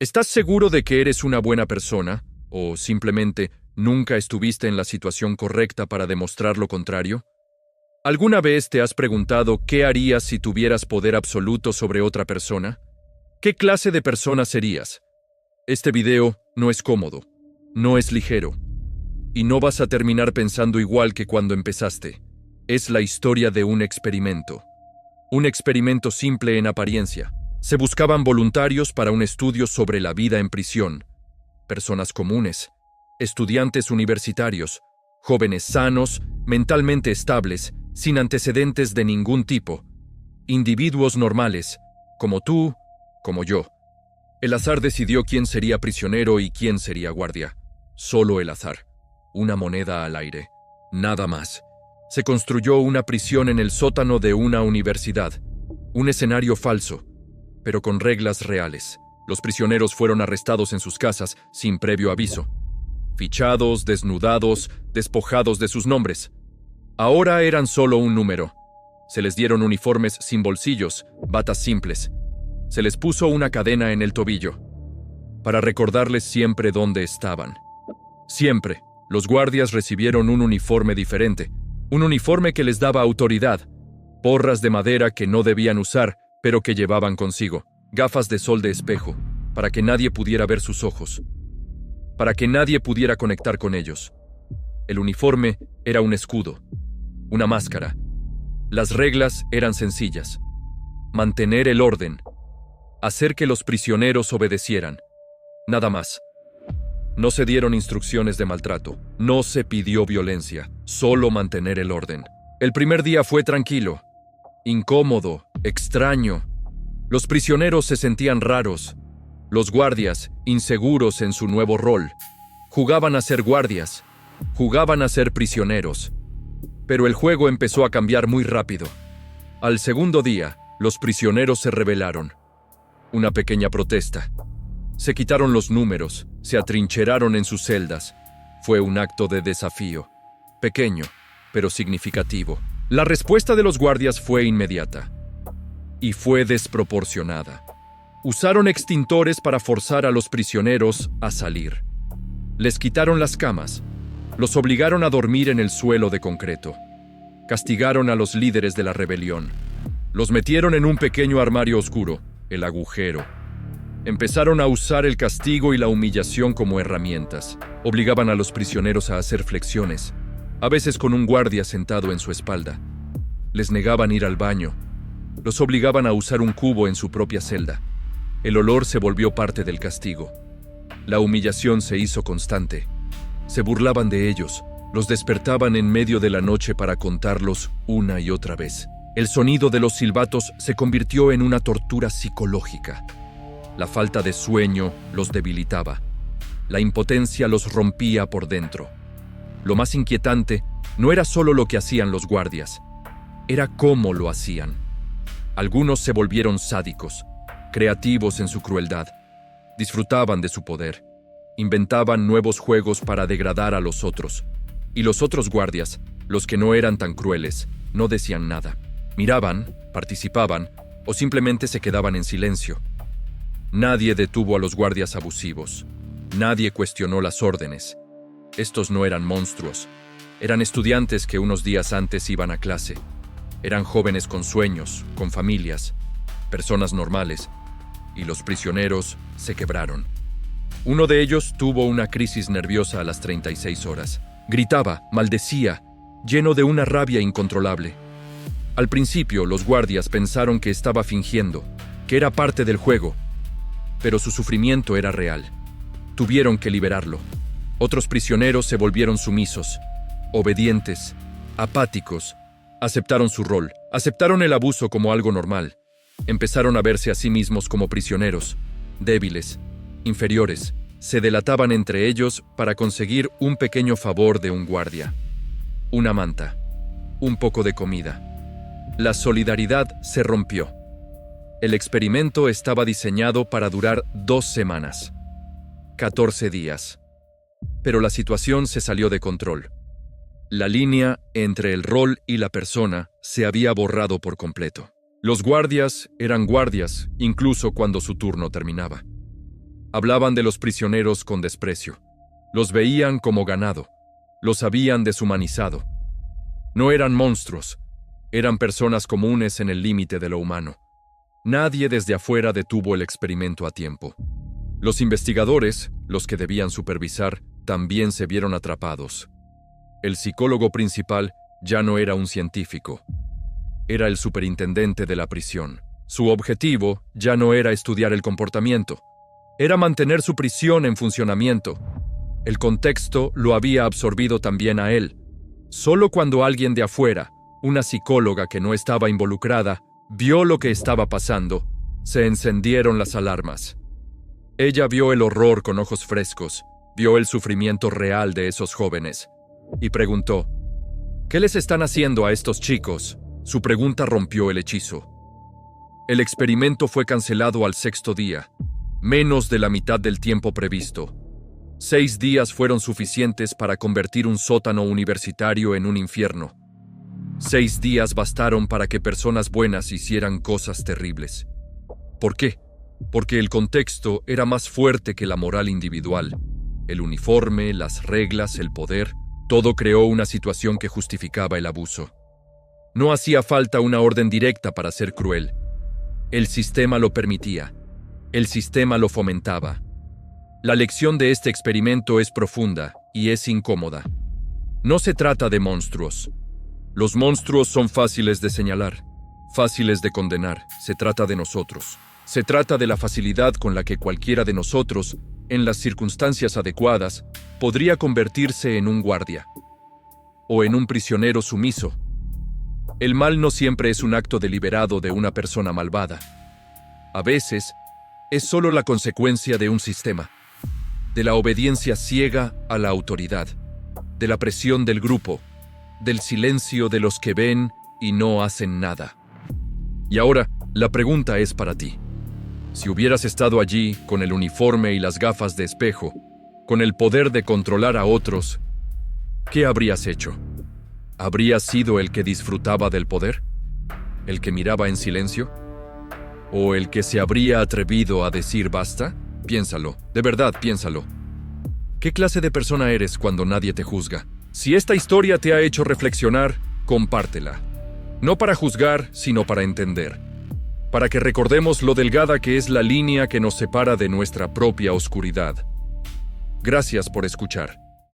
¿Estás seguro de que eres una buena persona? ¿O simplemente nunca estuviste en la situación correcta para demostrar lo contrario? ¿Alguna vez te has preguntado qué harías si tuvieras poder absoluto sobre otra persona? ¿Qué clase de persona serías? Este video no es cómodo, no es ligero, y no vas a terminar pensando igual que cuando empezaste. Es la historia de un experimento. Un experimento simple en apariencia. Se buscaban voluntarios para un estudio sobre la vida en prisión. Personas comunes, estudiantes universitarios, jóvenes sanos, mentalmente estables, sin antecedentes de ningún tipo. Individuos normales, como tú, como yo. El azar decidió quién sería prisionero y quién sería guardia. Solo el azar. Una moneda al aire. Nada más. Se construyó una prisión en el sótano de una universidad. Un escenario falso, pero con reglas reales. Los prisioneros fueron arrestados en sus casas sin previo aviso. Fichados, desnudados, despojados de sus nombres. Ahora eran solo un número. Se les dieron uniformes sin bolsillos, batas simples. Se les puso una cadena en el tobillo, para recordarles siempre dónde estaban. Siempre, los guardias recibieron un uniforme diferente, un uniforme que les daba autoridad, porras de madera que no debían usar, pero que llevaban consigo, gafas de sol de espejo, para que nadie pudiera ver sus ojos, para que nadie pudiera conectar con ellos. El uniforme era un escudo, una máscara. Las reglas eran sencillas. Mantener el orden. Hacer que los prisioneros obedecieran. Nada más. No se dieron instrucciones de maltrato. No se pidió violencia. Solo mantener el orden. El primer día fue tranquilo. Incómodo. Extraño. Los prisioneros se sentían raros. Los guardias, inseguros en su nuevo rol. Jugaban a ser guardias. Jugaban a ser prisioneros. Pero el juego empezó a cambiar muy rápido. Al segundo día, los prisioneros se rebelaron. Una pequeña protesta. Se quitaron los números, se atrincheraron en sus celdas. Fue un acto de desafío. Pequeño, pero significativo. La respuesta de los guardias fue inmediata. Y fue desproporcionada. Usaron extintores para forzar a los prisioneros a salir. Les quitaron las camas. Los obligaron a dormir en el suelo de concreto. Castigaron a los líderes de la rebelión. Los metieron en un pequeño armario oscuro, el agujero. Empezaron a usar el castigo y la humillación como herramientas. Obligaban a los prisioneros a hacer flexiones, a veces con un guardia sentado en su espalda. Les negaban ir al baño. Los obligaban a usar un cubo en su propia celda. El olor se volvió parte del castigo. La humillación se hizo constante. Se burlaban de ellos, los despertaban en medio de la noche para contarlos una y otra vez. El sonido de los silbatos se convirtió en una tortura psicológica. La falta de sueño los debilitaba. La impotencia los rompía por dentro. Lo más inquietante no era solo lo que hacían los guardias, era cómo lo hacían. Algunos se volvieron sádicos, creativos en su crueldad. Disfrutaban de su poder. Inventaban nuevos juegos para degradar a los otros. Y los otros guardias, los que no eran tan crueles, no decían nada. Miraban, participaban o simplemente se quedaban en silencio. Nadie detuvo a los guardias abusivos. Nadie cuestionó las órdenes. Estos no eran monstruos. Eran estudiantes que unos días antes iban a clase. Eran jóvenes con sueños, con familias, personas normales. Y los prisioneros se quebraron. Uno de ellos tuvo una crisis nerviosa a las 36 horas. Gritaba, maldecía, lleno de una rabia incontrolable. Al principio, los guardias pensaron que estaba fingiendo, que era parte del juego, pero su sufrimiento era real. Tuvieron que liberarlo. Otros prisioneros se volvieron sumisos, obedientes, apáticos. Aceptaron su rol, aceptaron el abuso como algo normal. Empezaron a verse a sí mismos como prisioneros, débiles, inferiores. Se delataban entre ellos para conseguir un pequeño favor de un guardia. Una manta, un poco de comida. La solidaridad se rompió. El experimento estaba diseñado para durar 2 semanas, 14 días. Pero la situación se salió de control. La línea entre el rol y la persona se había borrado por completo. Los guardias eran guardias, incluso cuando su turno terminaba. Hablaban de los prisioneros con desprecio. Los veían como ganado. Los habían deshumanizado. No eran monstruos. Eran personas comunes en el límite de lo humano. Nadie desde afuera detuvo el experimento a tiempo. Los investigadores, los que debían supervisar, también se vieron atrapados. El psicólogo principal ya no era un científico. Era el superintendente de la prisión. Su objetivo ya no era estudiar el comportamiento. Era mantener su prisión en funcionamiento. El contexto lo había absorbido también a él. Solo cuando alguien de afuera, una psicóloga que no estaba involucrada, vio lo que estaba pasando, se encendieron las alarmas. Ella vio el horror con ojos frescos, vio el sufrimiento real de esos jóvenes, y preguntó, ¿qué les están haciendo a estos chicos? Su pregunta rompió el hechizo. El experimento fue cancelado al 6º día, menos de la mitad del tiempo previsto. 6 días fueron suficientes para convertir un sótano universitario en un infierno. 6 días bastaron para que personas buenas hicieran cosas terribles. ¿Por qué? Porque el contexto era más fuerte que la moral individual. El uniforme, las reglas, el poder, todo creó una situación que justificaba el abuso. No hacía falta una orden directa para ser cruel. El sistema lo permitía. El sistema lo fomentaba. La lección de este experimento es profunda y es incómoda. No se trata de monstruos. Los monstruos son fáciles de señalar, fáciles de condenar. Se trata de nosotros. Se trata de la facilidad con la que cualquiera de nosotros, en las circunstancias adecuadas, podría convertirse en un guardia o en un prisionero sumiso. El mal no siempre es un acto deliberado de una persona malvada. A veces, es solo la consecuencia de un sistema, de la obediencia ciega a la autoridad, de la presión del grupo, del silencio de los que ven y no hacen nada. Y ahora, la pregunta es para ti. Si hubieras estado allí con el uniforme y las gafas de espejo, con el poder de controlar a otros, ¿qué habrías hecho? ¿Habrías sido el que disfrutaba del poder? ¿El que miraba en silencio? ¿O el que se habría atrevido a decir basta? Piénsalo, de verdad piénsalo. ¿Qué clase de persona eres cuando nadie te juzga? Si esta historia te ha hecho reflexionar, compártela. No para juzgar, sino para entender. Para que recordemos lo delgada que es la línea que nos separa de nuestra propia oscuridad. Gracias por escuchar.